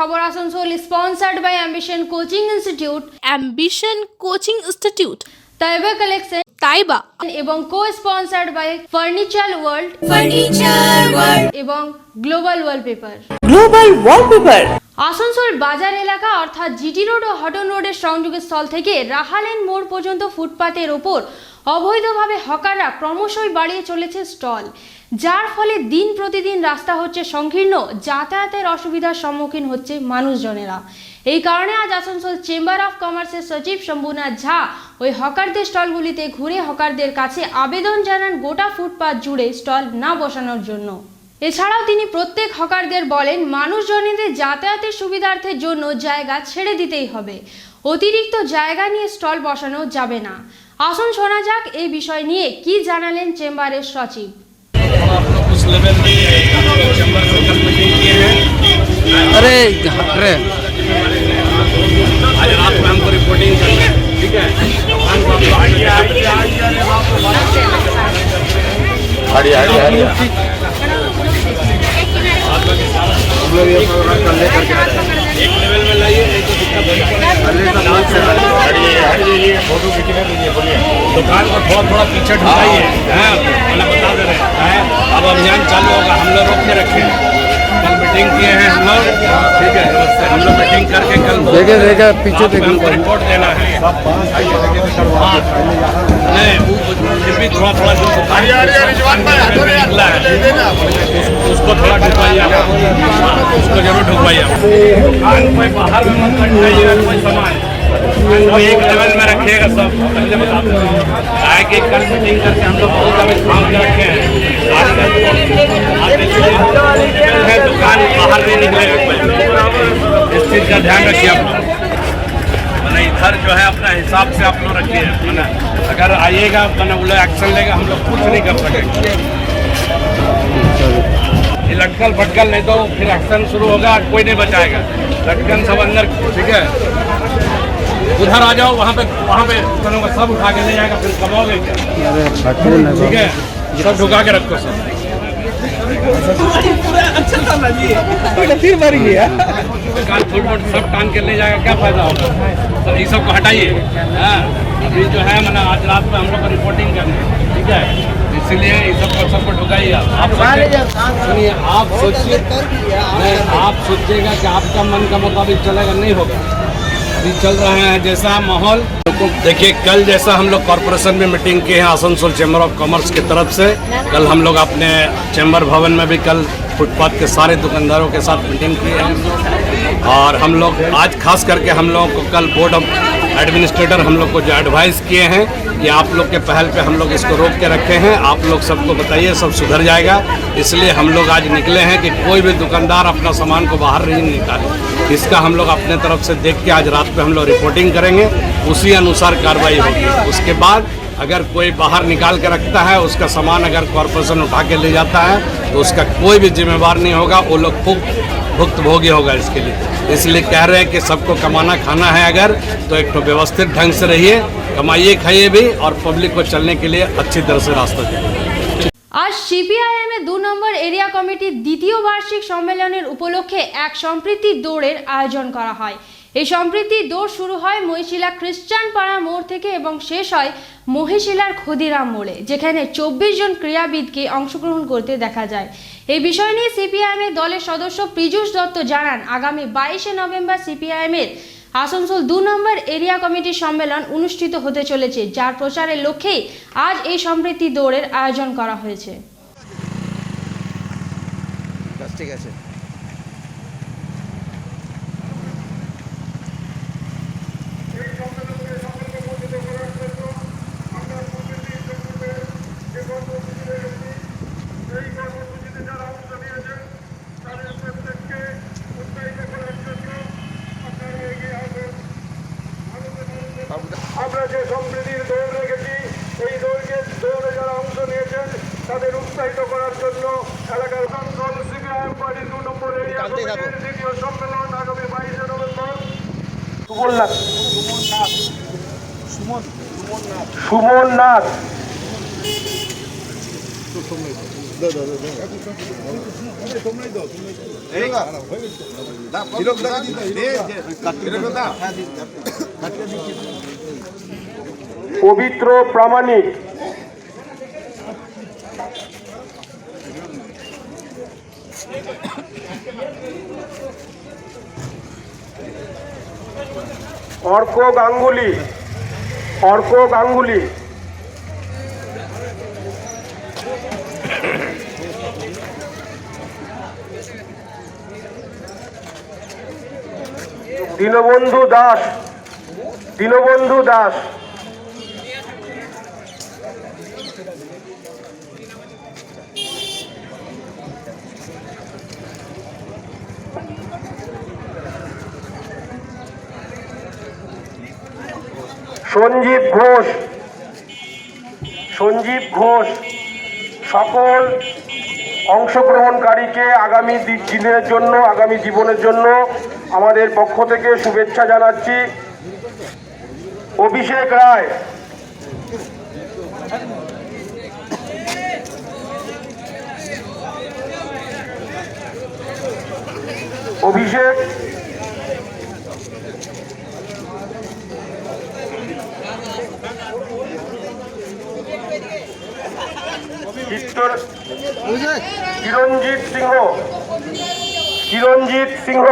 খবর Asansol sponsored by ambition coaching institute Taiba collection Taiba এবং co-sponsored by furniture world এবং global wallpaper. Asansol বাজার এলাকা অর্থাৎ জিটি রোড ও হটন রোডের সংযোগের স্থল থেকে রাহালেন মোড় পর্যন্ত ফুটপাতের ওপর অবৈধভাবে হকাররা ক্রমশই বাড়িয়ে চলেছে স্টল, যার ফলে দিন প্রতিদিন রাস্তা হচ্ছে সংকীর্ণ, যাতায়াতের অসুবিধার সম্মুখীন হচ্ছে মানুষজনেরা। এই কারণে আজ আসানসোল চেম্বার অফ কমার্সের সচিব শম্ভুনাথ ঝা ওই হকারদের স্টলগুলিতে ঘুরে হকারদের কাছে আবেদন জানান গোটা ফুটপাত জুড়ে স্টল না বসানোর জন্য। এছাড়াও তিনি প্রত্যেক হকারদের বলেন মানুষজনেদের যাতায়াতের সুবিধার্থের জন্য জায়গা ছেড়ে দিতেই হবে, অতিরিক্ত জায়গা নিয়ে স্টল বসানো যাবে না। আসুন শোনা যাক এই বিষয় নিয়ে কি জানালেন চেম্বারের সচিব। अरे हट रहे आज रात में हमको रिपोर्टिंग करनी है, ठीक है। एक लेवल में लाइए, नहीं तो दिक्कत फोटो खींचने दीजिए, बोलिए दुकान को थोड़ा थोड़ा पीछे ढुकाइए, मैंने बता दे रहे हैं। अब अभियान चालू होगा, हम लोग रोक के रखे हैं। कल मीटिंग किए हैं हम लोग, ठीक है। हम लोग मीटिंग करके कल देखा पीछे हमको रिपोर्ट देना है। नहीं फिर भी थोड़ा थोड़ा जो निकला है उसको थोड़ा ढुकवाइए, उसको जरूर ढुकवाइए। दुकान कोई बाहर में मत रखिएगा, कोई सामान वो एक लेवल में रखिएगा सब, पहले बता दो। आए कि कल मीटिंग करके हम लोग बहुत अभी काम के रखे हैं, दुकान बाहर नहीं निकलेगा, इस चीज़ का ध्यान रखिए आप लोग। इधर जो है अपना हिसाब से आप लोग रखिए, अगर आइएगा मैंने वो लोग एक्शन लेगा, हम लोग कुछ नहीं कर सकेंगे। ये लटकल फटकल नहीं तो फिर एक्शन शुरू होगा, कोई नहीं बचाएगा। लटकन सब अंदर, ठीक है। उधर आ जाओ, वहाँ पे सब उठा के ले जाएगा, फिर कमाओगे क्या, ठीक है। सब ढुका के रखो सब। फिर मर गया सब टांग के ले जाएगा, क्या फायदा होगा। तो ये सब को हटाइए। अभी जो है मैंने आज रात में हम लोग को रिपोर्टिंग करनी है, ठीक है। इसीलिए ये सबको ढुकाइए। आप सुनिए, आप सोचिएगा कि आपका मन का मुताबिक चलेगा, नहीं होगा। अभी चल रहे हैं जैसा माहौल। देखिए कल जैसा हम लोग कॉरपोरेशन में मीटिंग किए हैं आसनसोल चैम्बर ऑफ कॉमर्स की तरफ से, कल हम लोग अपने चैम्बर भवन में भी कल फुटपाथ के सारे दुकानदारों के साथ मीटिंग की है। और हम लोग आज खास करके हम लोगों को कल बोर्ड ऑफ एडमिनिस्ट्रेटर हम लोग को जो एडवाइस किए हैं कि आप लोग के पहल पे हम लोग इसको रोक के रखे हैं, आप लोग सबको बताइए, सब सुधर जाएगा। इसलिए हम लोग आज निकले हैं कि कोई भी दुकानदार अपना सामान को बाहर नहीं निकाले। इसका हम लोग अपने तरफ से देख के आज रात पे हम लोग रिपोर्टिंग करेंगे, उसी अनुसार कार्रवाई होगी। उसके बाद अगर कोई बाहर निकाल के रखता है, उसका सामान अगर कॉरपोरेशन उठा के ले जाता है तो उसका कोई भी जिम्मेवार नहीं होगा, वो लोग भुक्तभोगी होगा इसके लिए। इसलिए कह रहे हैं कि सबको कमाना खाना है अगर, तो एक तो व्यवस्थित ढंग से रहिए, कमाइए खाइए भी, और पब्लिक को चलने के लिए अच्छी तरह से रास्ता दीजिए। আজ সিপিআইএম 2 নম্বর এরিয়া কমিটির দ্বিতীয় বার্ষিক সম্মেলনের উপলক্ষে এক সম্প্রীতি দৌড়ের আয়োজন করা হয়। এই সম্প্রীতি দৌড় শুরু হয় মহিশিলা খ্রিস্টান পাড়া মোড় থেকে এবং শেষ হয় মহিশিলার ক্ষুদিরাম মোড়ে, যেখানে 24 জন ক্রীড়াবিদকে অংশগ্রহণ করতে দেখা যায়। এই বিষয় নিয়ে সিপিআইএম দলের সদস্য পীযূষ দত্ত জানান, আগামী 22শে নভেম্বর সিপিআইএম আসানসোল 2 নম্বর এরিয়া কমিটির সম্মেলন অনুষ্ঠিত হতে চলেছে, যার প্রচারের লক্ষ্যেই আজ এই সম্প্রীতি দৌড়ের আয়োজন করা হয়েছে। ঠিক আছে। আমরা যে সম্প্রীতির দৌড় রেখেছি, এই দৌড়ে যারা অংশ নিয়েছেন তাদের উৎসাহিত করার জন্য এলাকার আসানসোল সিপিআইএম পার্টি 2 নম্বর এরিয়া কমিটির দ্বিতীয় সম্মেলন আগামী 22শে নভেম্বর। সুমন নাথ পবিত্র প্রামাণিক অর্ক গাঙ্গুলি দীনবন্ধু দাস সঞ্জীব ঘোষ সকল অংশগ্রহণকারীকে আগামী দিনের জন্য, আগামী জীবনের জন্য আমাদের পক্ষ থেকে শুভেচ্ছা জানাচ্ছি। অভিষেক রায়, কিরণজিৎ সিংহ,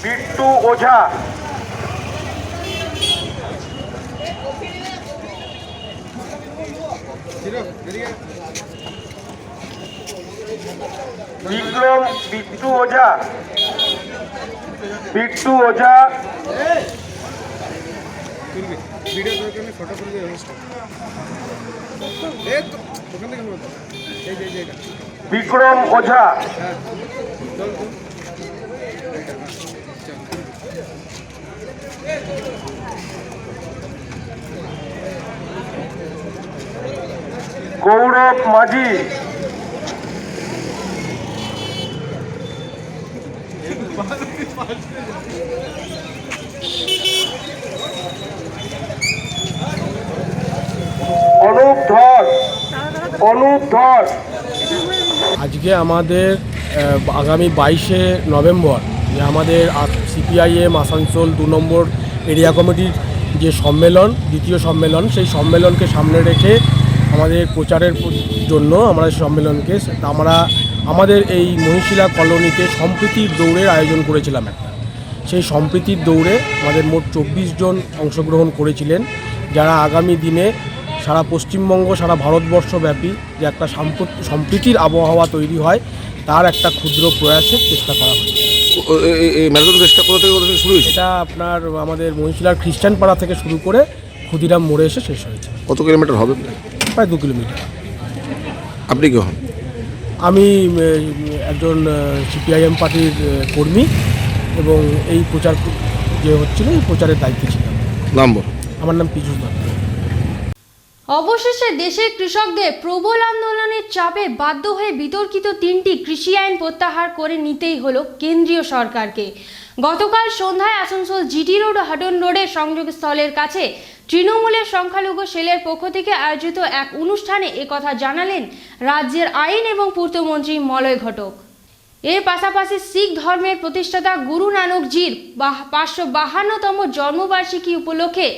বিট্টু ওঝা, বিক্রম বিট্টু ওঝা, বিক্রম ওঝা, গৌরব মাঝি, অনুপ ধর। আজকে আমাদের আগামী 22শে নভেম্বর যে আমাদের সিপিআইএম আসানসোল 2 নম্বর এরিয়া কমিটির যে সম্মেলন, দ্বিতীয় সম্মেলন, সেই সম্মেলনকে সামনে রেখে আমাদের প্রচারের জন্য আমরা সম্মেলনকে আমাদের এই মহিশিলা কলোনিতে সম্প্রীতির দৌড়ের আয়োজন করেছিলাম একটা। সেই সম্প্রীতির দৌড়ে আমাদের মোট 24 জন অংশগ্রহণ করেছিলেন, যারা আগামী দিনে সারা পশ্চিমবঙ্গ, সারা ভারতবর্ষব্যাপী যে একটা সম্প্রীতির আবহাওয়া তৈরি হয় তার একটা ক্ষুদ্র প্রয়াসের চেষ্টা করা হয়েছে। ম্যারাথন রেসটা কোথা থেকে শুরু হয়েছে? এটা আপনার আমাদের মহিশিলার খ্রিস্টান পাড়া থেকে শুরু করে ক্ষুদিরাম মোড়ে এসে শেষ হয়েছে। কত কিলোমিটার হবে? প্রায় 2 কিলোমিটার। আপনি কি হন? আমি একজন সিপিআইএম পার্টির কর্মী এবং এই প্রচার যে হচ্ছিল এই প্রচারের দায়িত্বে ছিলাম। নাম বল। আমার নাম পীযূষ দত্ত। অবশেষে দেশের কৃষকদের প্রবল আন্দোলনের চাপে বাধ্য হয়ে বিতর্কিত 3টি কৃষি আইন প্রত্যাহার করে নিতেই হলো কেন্দ্রীয় সরকারকে। গতকাল সন্ধ্যায় আসানসোল জিটি রোড ও হাটন রোডের সংযোগস্থলের কাছে তৃণমূলের সংখ্যালঘু সেলের পক্ষ থেকে আয়োজিত এক অনুষ্ঠানে একথা জানালেন রাজ্যের আইন এবং পূর্তমন্ত্রী মলয় ঘটক। এর পাশাপাশি শিখ ধর্মের প্রতিষ্ঠাতা গুরু নানকজির 552তম জন্মবার্ষিকী উপলক্ষে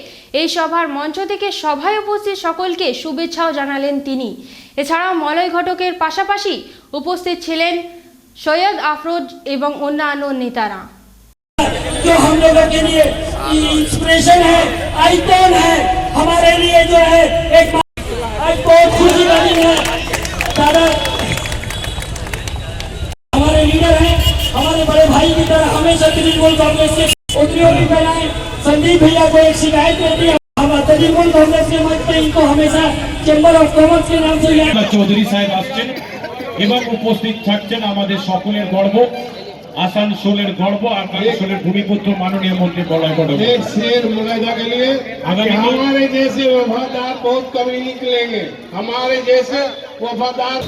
এই সভার মঞ্চ থেকে সভায় উপস্থিত সকলকে শুভেচ্ছাও জানালেন তিনি। এছাড়াও মলয় ঘটকের পাশাপাশি উপস্থিত ছিলেন সৈয়দ আফরোজ এবং অন্যান্য নেতারা। जो हम लोगों के लिए इंस्पिरेशन है, आइकॉन है, हमारे लिए जो है एक बहुत खुशी का दिन है। दादा हमारे लीडर हैं, हमारे बड़े भाई की तरह हमेशा तृणमूल कांग्रेस के उद्योग भी बनाए। संदीप भैया को एक शिकायत करती है, हम तृणमूल कांग्रेस के मंच पे इनको हमेशा चेंबर ऑफ कॉमर्स के नाम से চৌধুরী সাহেব আসছেন এবং উপস্থিত থাকছেন আমাদের সকলের গর্ব, आसनसोलेर गौरव आसनसोलेर भूमिपुत्र माननीय मंत्री मलय घटक। एक शेर मुलायदा के लिए हमारे जैसे वफादार बहुत कभी निकलेंगे, हमारे जैसे वफादार।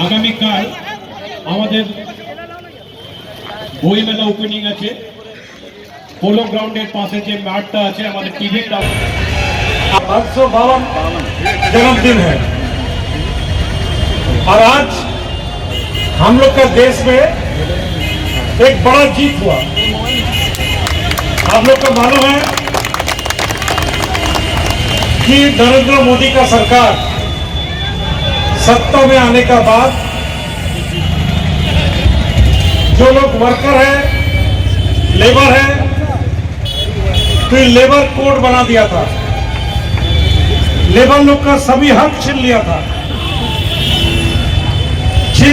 आगामी काल আমাদের বই মেলা ওপেনিং আছে, পোলো গ্রাউন্ডের পাশে যে মাঠটা আছে আমাদের টিভি টাওয়ার 552 जन्मदिन है और आज हम लोग का देश में एक बड़ा जीत हुआ। आप लोग को मालूम है कि नरेंद्र मोदी का सरकार सत्ता में आने का बाद जो लोग वर्कर है, लेबर है, तो लेबर कोड बना दिया था। लेबर लोग का सभी हक छीन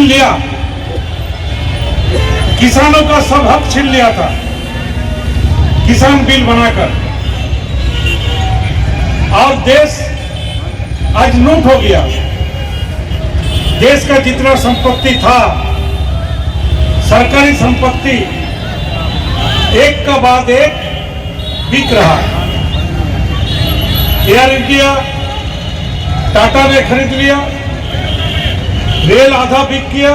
लिया। किसानों का सब हक छीन लिया था किसान बिल बनाकर, और देश आज लूट हो गया। देश का जितना संपत्ति था, सरकारी संपत्ति एक का बाद एक बिक रहा। एयर इंडिया टाटा ने खरीद लिया, रेल आधा बिक किया।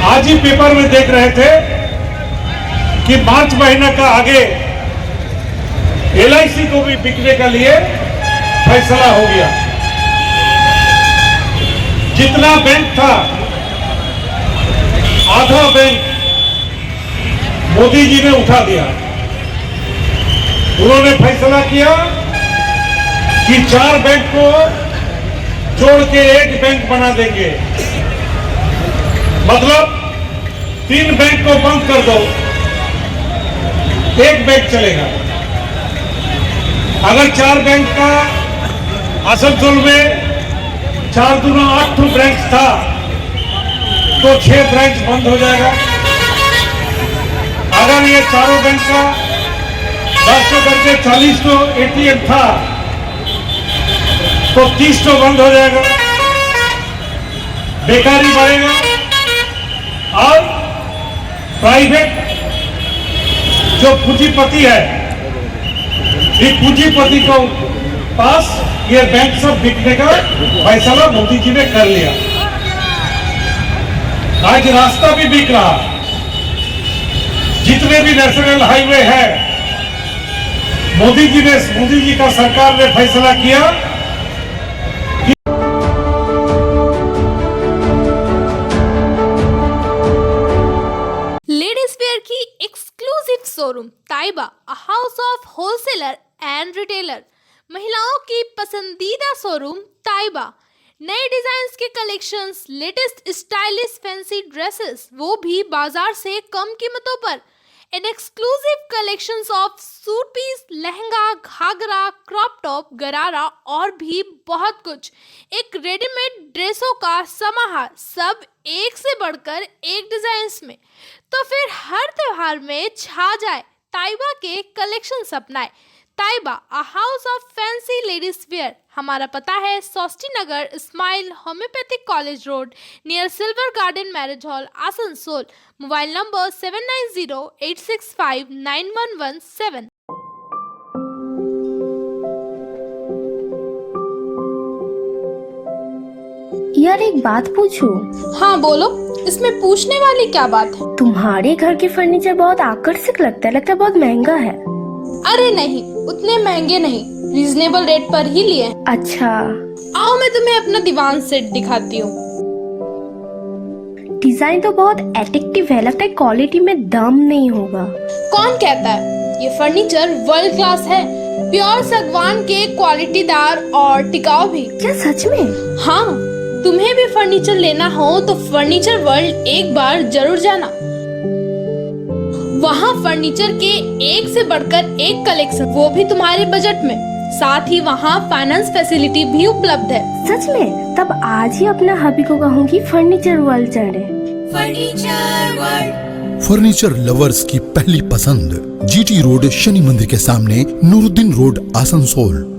आज ही पेपर में देख रहे थे कि मार्च महीने का आगे LIC को भी बिकने के लिए फैसला हो गया। जितना बैंक था आधा बैंक मोदी जी ने उठा दिया। उन्होंने फैसला किया कि 4 बैंक को जोड़ के एक बैंक बना देंगे, मतलब 3 बैंक को बंद कर दो, एक बैंक चलेगा। अगर 4 बैंक का आसनसोल में 4 दूना 8 ब्रांच था तो 6 ब्रांच बंद हो जाएगा। अगर ये चारों बैंक का 10 करके 40 तो ATM था तो 30 तो बंद हो जाएगा, बेकारी बढ़ेगा और प्राइवेट जो पूंजीपति है, ये पूंजीपति को पास ये बैंक सब बिकने का फैसला मोदी जी ने कर लिया। आज रास्ता भी बिक रहा। जितने भी नेशनल हाईवे है, मोदी जी का सरकार ने फैसला किया। लेडीज वेयर की exclusive showroom Taiba, a house of wholesaler and retailer. महिलाओं की पसंदीदा शोरूम ताइबा। नए डिजाइन्स के collections, latest stylish fancy dresses, वो भी बाजार से कम कीमतों पर। An exclusive collections of suit piece, lehenga, ghagra, crop top, gharara और भी बहुत कुछ। एक रेडीमेड ड्रेसों का समाहार, सब एक से बढ़कर एक डिजाइन्स में। तो फिर हर त्योहार में छा जाए ताइबा के कलेक्शंस अपनाए। Taiba, a house of fancy ladies wear. हमारा पता है Sosti Nagar, smile homoeopathic college road, near silver garden marriage hall, Asansol. Mobile number 7908659117। यार एक बात पूछूं? हाँ बोलो, इसमें पूछने वाली क्या बात है? तुम्हारे घर के फर्नीचर बहुत आकर्षक लगता है बहुत महंगा है। अरे नहीं, उतने महंगे नहीं, रीजनेबल रेट पर ही लिए। अच्छा, आओ मैं तुम्हें अपना दीवान सेट दिखाती हूँ। डिजाइन तो बहुत एट्रैक्टिव है, लगता है क्वालिटी में दम नहीं होगा। कौन कहता है? ये फर्नीचर वर्ल्ड क्लास है, प्योर सागवान के, क्वालिटीदार और टिकाऊ भी। क्या सच में? हाँ, तुम्हें भी फर्नीचर लेना हो तो फर्नीचर वर्ल्ड एक बार जरूर जाना। वहाँ फर्नीचर के एक से बढ़कर एक कलेक्शन, वो भी तुम्हारे बजट में। साथ ही वहाँ फाइनेंस फैसिलिटी भी उपलब्ध है। सच में? तब आज ही अपना हबी को कहूँगी फर्नीचर वर्ल्ड चढ़े। फर्नीचर लवर्स की पहली पसंद, GT रोड, शनि मंदिर के सामने, नूरुद्दीन रोड, आसनसोल।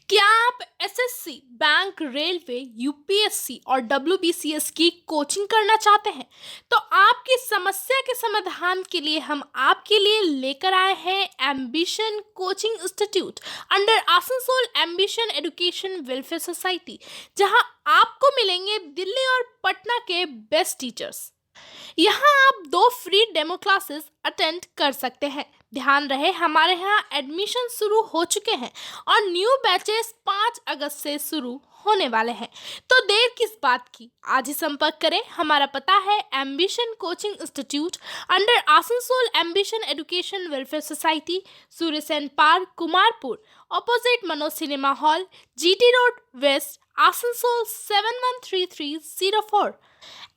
क्या आप SSC SSC, bank, railway, UPSC और डब्ल्यूबीसीएस की कोचिंग करना चाहते हैं तो आपकी समस्या के समाधान के लिए हम आपके लिए लेकर आए हैं ambition coaching institute under Asansol ambition education welfare society, जहां आपको मिलेंगे दिल्ली और पटना के बेस्ट टीचर्स। यहाँ आप 2 फ्री डेमो क्लासेस अटेंड कर सकते हैं। ध्यान रहे हमारे यहाँ एडमिशन शुरू हो चुके हैं और न्यू बैचेस 5 अगस्त से शुरू होने वाले हैं, तो देर किस बात की, आज ही संपर्क करें। हमारा पता है ambition coaching institute under Asansol ambition education welfare society, Surya Sen park, Kumarpur, opposite Manoj cinema hall, GT road west, Asansol 713304।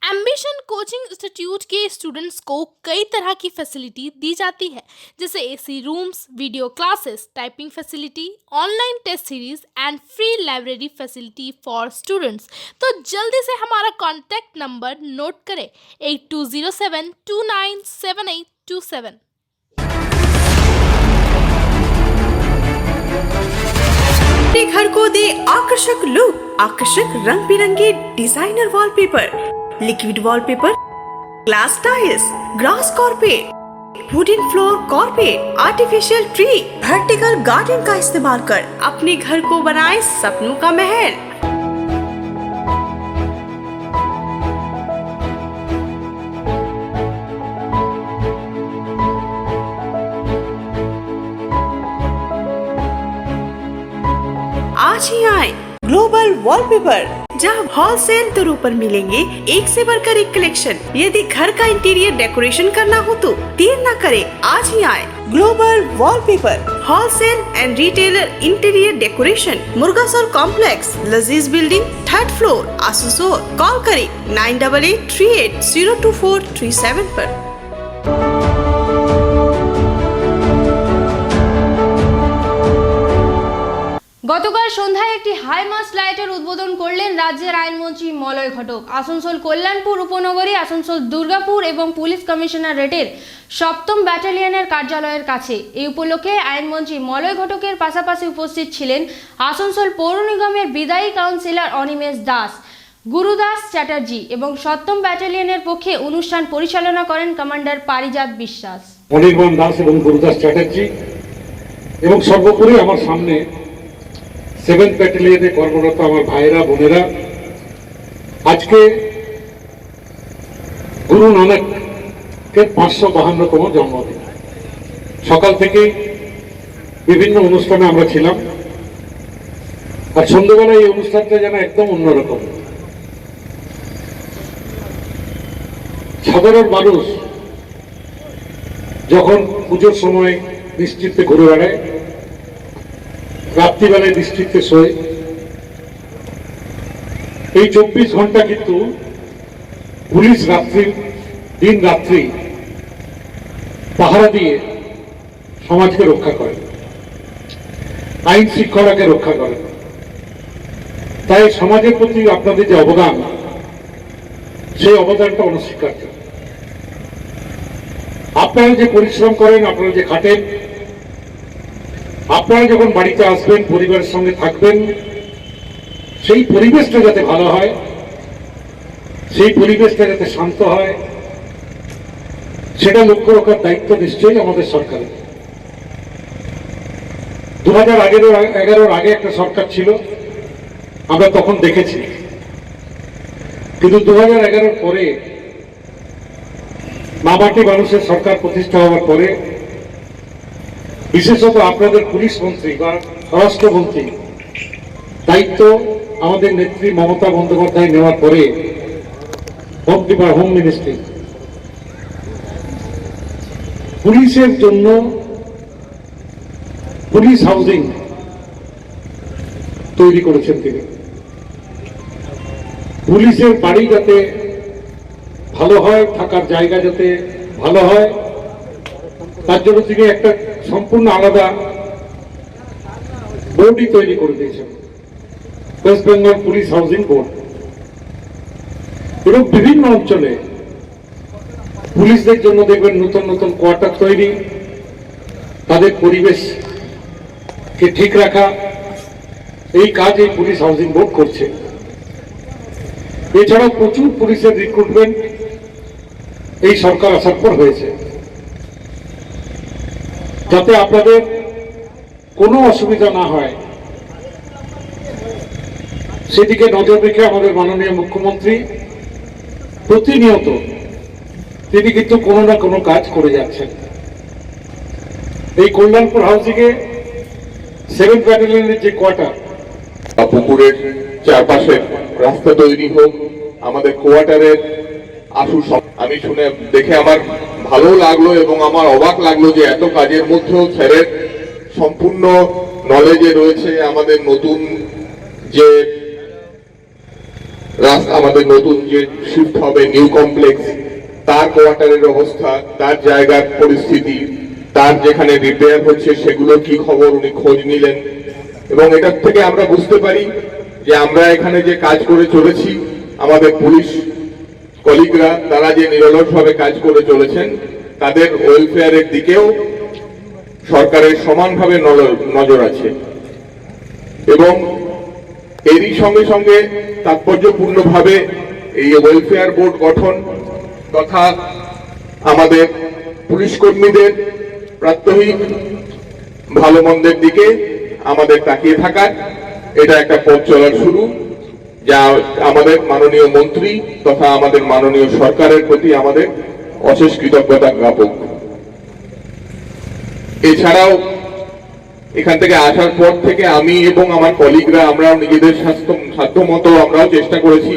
Ambition coaching institute के स्टूडेंट्स को कई तरह की फैसिलिटी दी जाती है, जैसे AC rooms, video classes, typing facility, online test series and free library facility for students. तो जल्दी से हमारा कॉन्टैक्ट नंबर नोट करें 8207297827। अपने घर को दे आकर्षक लुक, आकर्षक रंग बिरंगे designer wallpaper, liquid wallpaper, glass tiles, grass carpet, wooden floor carpet, artificial tree, vertical garden का इस्तेमाल कर अपने घर को बनाए सपनों का महल। आज ही आए ग्लोबल वॉलपेपर, जहां होलसेल दरों पर मिलेंगे एक से बढ़कर एक कलेक्शन। यदि घर का इंटीरियर डेकोरेशन करना हो तो देर न करें, आज ही आए global wallpaper, wholesale and retailer interior decoration, Murgasol complex, Lazeez building, 3rd floor, Asansol. Call करें 9883802437 पर। গতকাল সন্ধ্যায় একটি হাইমাস্ট লাইটের উদ্বোধন করলেন রাজ্যের আইনমন্ত্রী মলয় ঘটক। আসানসোল কল্যাণপুর উপনগরী, আসানসোল দুর্গাপুর এবং পুলিশ কমিশনারেটের 7ম ব্যাটালিয়নের কার্যালয়ের কাছে। এই উপলক্ষে আইনমন্ত্রী মলয় ঘটকের পাশাপাশি উপস্থিত ছিলেন আসানসোল পৌর নিগমের বিদায়ী কাউন্সিলর অনিমেষ দাস, গুরুদাস চ্যাটার্জি এবং 7ম ব্যাটালিয়নের পক্ষে অনুষ্ঠান পরিচালনা করেন কমান্ডার পারিজাত বিশ্বাস। অনির্বাণ দাস এবং গুরুদাস চ্যাটার্জি এবং সর্বোপরি আমার সামনে 7th ব্যাটালিয়নে কর্মরত আমার ভাইরা বোনেরা, আজকে গুরু নানকের 552তম জন্মদিন। সকাল থেকে বিভিন্ন অনুষ্ঠানে আমরা ছিলাম, আর সন্ধ্যাবেলায় এই অনুষ্ঠানটা যেন একদম অন্যরকম। সাধারণ মানুষ যখন পুজোর সময় নিশ্চিন্তে ঘুরে বেড়ায়, রাত্রিবেলায় নিশ্চিন্তে শোয়, এই 24 ঘন্টা কিন্তু পুলিশ দিন রাত্রি পাহারা দিয়ে সমাজকে রক্ষা করে, আইন শৃঙ্খলাকে রক্ষা করে। তাই সমাজের প্রতি আপনাদের যে অবদান, সেই অবদানটা অনস্বীকার্য। আপনারা যে পরিশ্রম করেন, আপনারা যে খাটেন, আপনারা যখন বাড়িতে আসবেন, পরিবারের সঙ্গে থাকবেন, সেই পরিবেশটা যাতে ভালো হয়, সেই পরিবেশটা যাতে শান্ত হয়, সেটা লক্ষ্য রাখার দায়িত্ব নিশ্চয়ই আমাদের সরকারের। 2011 আগে একটা সরকার ছিল, আমরা তখন দেখেছি, কিন্তু 2011 পরে মামাটি মানুষের সরকার প্রতিষ্ঠা হওয়ার পরে, বিশেষত আপনাদের পুলিশ মন্ত্রী বা স্বরাষ্ট্রমন্ত্রী দায়িত্ব আমাদের নেত্রী মমতা বন্দ্যোপাধ্যায় নেওয়ার পরে, হোম মিনিস্ট্রি পুলিশের জন্য পুলিশ হাউজিং তৈরি করেছেন তিনি। পুলিশের বাড়ি যাতে ভালো হয়, থাকার জায়গা যাতে ভালো হয়, তার জন্য তিনি একটা সম্পূর্ণ আলাদা বোর্ডই তৈরি করে দিয়েছেন, West Bengal police housing board. এবং বিভিন্ন অঞ্চলে পুলিশদের জন্য দেখবেন নতুন নতুন কোয়ার্টার তৈরি, তাদের পরিবেশকে ঠিক রাখা, এই কাজ এই পুলিশ হাউজিং বোর্ড করছে। এছাড়াও প্রচুর পুলিশের রিক্রুটমেন্ট এই সরকার আসার পর হয়েছে, যাতে আপনাদের কোনো অসুবিধা না হয় সেদিকে নজর রেখে আমাদের মাননীয় মুখ্যমন্ত্রী প্রতিনিয়ত তিনি কিন্তু কোনো না কোনো কাজ করে যাচ্ছেন। এই কল্যাণপুর হাউজিংয়ে 7th ব্যাটালিয়নের যে কোয়ার্টার, পুকুরের চারপাশে রাস্তা তৈরি হোক, আমাদের কোয়ার্টারের আশু আমি শুনে দেখে আমার ভালো লাগলো এবং আমার অবাক লাগলো যে এত কাজের মধ্যেও স্যারের সম্পূর্ণ নলেজে রয়েছে আমাদের নতুন যে আমাদের নতুন যে শিফট হবে নিউ কমপ্লেক্স, তার কোয়ার্টারের অবস্থা, তার জায়গার পরিস্থিতি, তার যেখানে রিপেয়ার হচ্ছে সেগুলো কি খবর উনি খোঁজ নিলেন। এবং এটার থেকে আমরা বুঝতে পারি যে আমরা এখানে যে কাজ করে চলেছি, আমাদের পুলিশ কলিগরা তারা যে নিরলসভাবে কাজ করে চলেছেন, তাদের ওয়েলফেয়ারের দিকেও সরকারের সমানভাবে নজর আছে। এবং এরই সঙ্গে সঙ্গে তাৎপর্যপূর্ণভাবে এই ওয়েলফেয়ার বোর্ড গঠন তথা আমাদের পুলিশ কর্মীদের প্রাত্যহিক ভালো মন্দের দিকে আমাদের তাকিয়ে থাকা, এটা একটা পথ চলার শুরু, যা আমাদের মাননীয় মন্ত্রী তথা আমাদের মাননীয় সরকারের প্রতি আমাদের অশেষ কৃতজ্ঞতা জ্ঞাপক। এছাড়াও এখান থেকে আসার পর থেকে আমি এবং আমার কলিগরা আমরাও নিজেদের সাধ্যমতো আমরাও চেষ্টা করেছি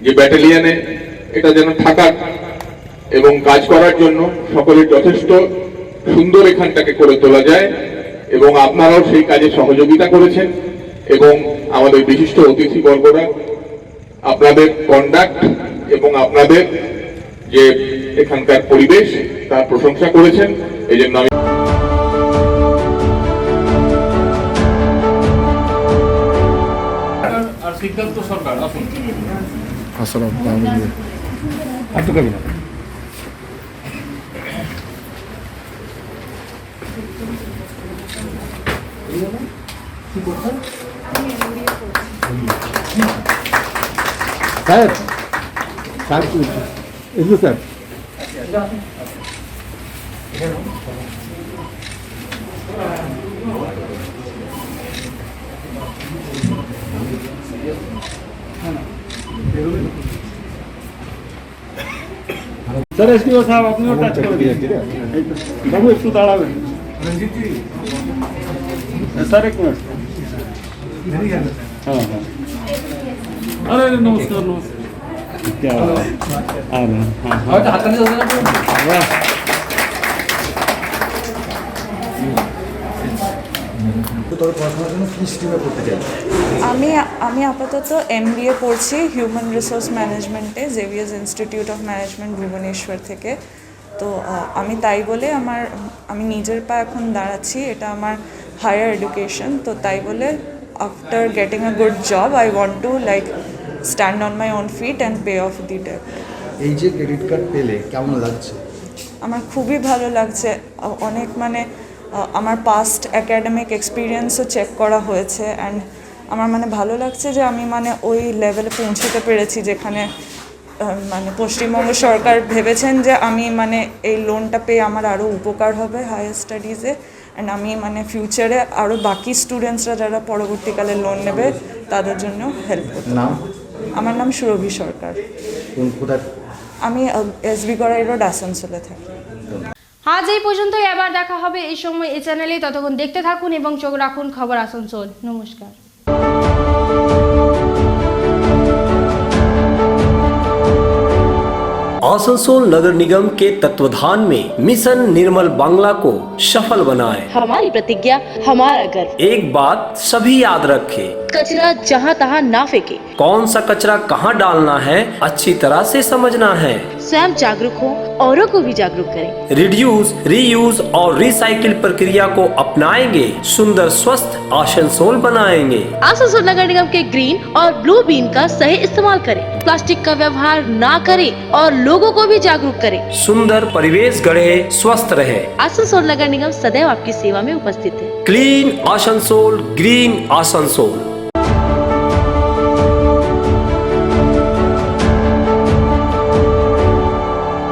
যে ব্যাটালিয়নে এটা যেন থাকার এবং কাজ করার জন্য সকলের যথেষ্ট সুন্দর এখানটাকে করে তোলা যায়, এবং আপনারাও সেই কাজে সহযোগিতা করেছেন। এবং আমাদের বিশিষ্ট অতিথিবর্গরা আপনাদের কন্ডাক্ট এবং আপনাদের যে এখানকার পরিবেশ তার প্রশংসা করেছেন। এই জন্য আমি সিদ্ধান্ত সরকার আসুন। স্যার স্যার এগুলো স্যার স্যার এসডিও সাহেব আপনিও টাচ করে দিয়েছেন বাবু, একটু দাঁড়াবেন স্যার, এক মিনিট। হ্যাঁ হ্যাঁ, अरे नमस्कार नमस्कार, क्या आ रहा আমি আপাতত MBA পড়ছি হিউম্যান রিসোর্স ম্যানেজমেন্টে Xavier's institute of management Bhubaneswar থেকে। তো আমি তাই বলে আমি নিজের পা এখন দাঁড়াচ্ছি, এটা আমার হায়ার এডুকেশন। তো তাই বলে after getting a good job I want to like stand on my own feet and pay off the debt. এই যে ক্রেডিট কার্ড পেলে কেমন লাগছে? আমার খুবই ভালো লাগছে। অনেক আমার পাস্ট একাডেমিক এক্সপিরিয়েন্সও চেক করা হয়েছে, অ্যান্ড আমার ভালো লাগছে যে আমি ওই লেভেলে পৌঁছতে পেরেছি যেখানে পশ্চিমবঙ্গ সরকার ভেবেছেন যে আমি এই লোনটা পেয়ে আমার আরও উপকার হবে হায়ার স্টাডিজে, অ্যান্ড আমি ফিউচারে আরও বাকি স্টুডেন্টসরা যারা পরবর্তীকালে লোন নেবে তাদের জন্য হেল্প করতে। আমার নাম সুরভি সরকার। আমি SB গড়াই রোড আসানসোলে থাকি। আজ এই পর্যন্তই, আবার দেখা হবে এই সময় এই চ্যানেলে। ততক্ষণ দেখতে থাকুন এবং চোখ রাখুন খবর আসানসোল। নমস্কার। आसनसोल नगर निगम के तत्वाधान में मिशन निर्मल बांग्ला को सफल बनाएं। हमारी प्रतिज्ञा हमारा गर्व। एक बात सभी याद रखें, कचरा जहाँ तहाँ ना फेंके, कौन सा कचरा कहाँ डालना है अच्छी तरह से समझना है। स्वयं जागरूक हो, औरों को भी जागरूक करें। रिड्यूस, रीयूज और रिसाइकिल प्रक्रिया को अपनाएंगे, सुंदर स्वस्थ आसनसोल बनाएंगे। आसनसोल नगर निगम के ग्रीन और ब्लू बीन का सही इस्तेमाल करें, प्लास्टिक का व्यवहार ना करें और लोगों को भी जागरूक करें। सुंदर परिवेश गढ़े, स्वस्थ रहे। आसनसोल नगर निगम सदैव आपकी सेवा में उपस्थित है। Clean Asansol, green Asansol.